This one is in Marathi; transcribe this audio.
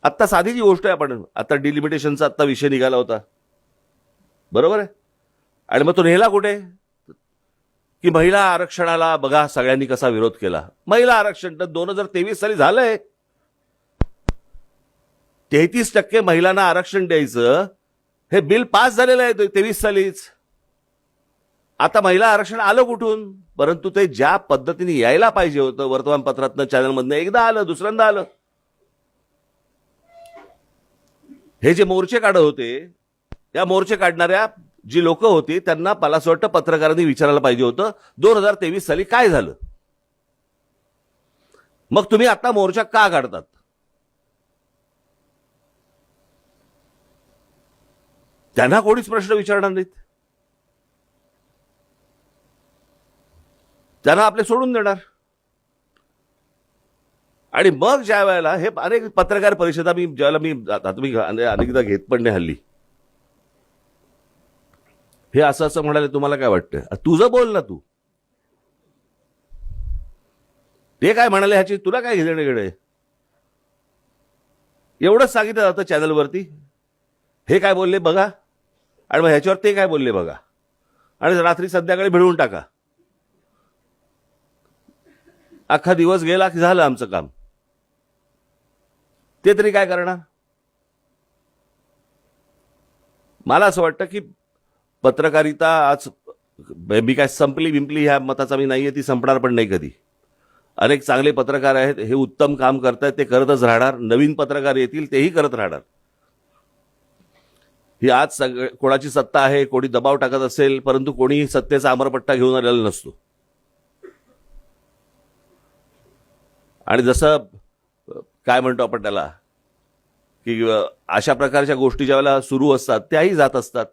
आत्ता साधीची गोष्ट आहे, आपण आता डिलिमिटेशनचा आत्ता विषय निघाला होता, बरोबर आहे. आणि मग तो नेला कुठे की महिला आरक्षणाला बघा सगळ्यांनी कसा विरोध केला. महिला आरक्षण तर 2023 साली झालंय. 33% महिलांना आरक्षण द्यायचं हे बिल पास झालेलं आहे 23 सालीच. आता महिला आरक्षण आलं कुठून? परंतु ते ज्या पद्धतीने यायला पाहिजे होतं, वर्तमानपत्रातनं चॅनलमधनं एकदा आलं, दुसऱ्यांदा आलं. हे जे मोर्चे काढत होते, या मोर्चे काढणाऱ्या जी लोक होती त्यांना मला असं वाटतं पत्रकारांनी विचारायला पाहिजे होतं 2023 साली काय झालं. मग तुम्ही आता मोर्चा का काढतात? त्यांना कोणीच प्रश्न विचारणार नाहीत, त्यांना आपले सोडून देणार. आणि मग ज्या वेळेला हे अनेक पत्रकार परिषदा मी ज्यावेळेला मी तुम्ही अनेकदा घेत पण नाही हल्ली, हे असं असं म्हणाले, तुम्हाला काय वाटतं? तुझं बोल ना तू. ते काय म्हणाले ह्याची तुला काय घेणे? एवढंच सांगितलं जातं चॅनलवरती, हे काय बोलले बघा, आणि मग ह्याच्यावर ते काय बोलले बघा, आणि रात्री संध्याकाळी भिडवून टाका. अख्खा दिवस गेला की झालं आमचं काम. ते तरी काय करणार? मला असं वाटतं की पत्रकारिता आज मी काय संपली बिंपली ह्या मताचा मी नाहीये, ती संपणार पण नाही कधी. अनेक चांगले पत्रकार आहेत, हे उत्तम काम करतायत, ते करतच राहणार. नवीन पत्रकार येतील, तेही करत राहणार. ही आज कोणाची सत्ता आहे, कोणी दबाव टाकत असेल, परंतु कोणी सत्तेचा अमरपट्टा घेऊन आलेला नसतो. आणि जसं काय म्हणतो आपण त्याला की अशा प्रकारच्या गोष्टी ज्यावेळेला सुरू असतात त्याही जात असतात.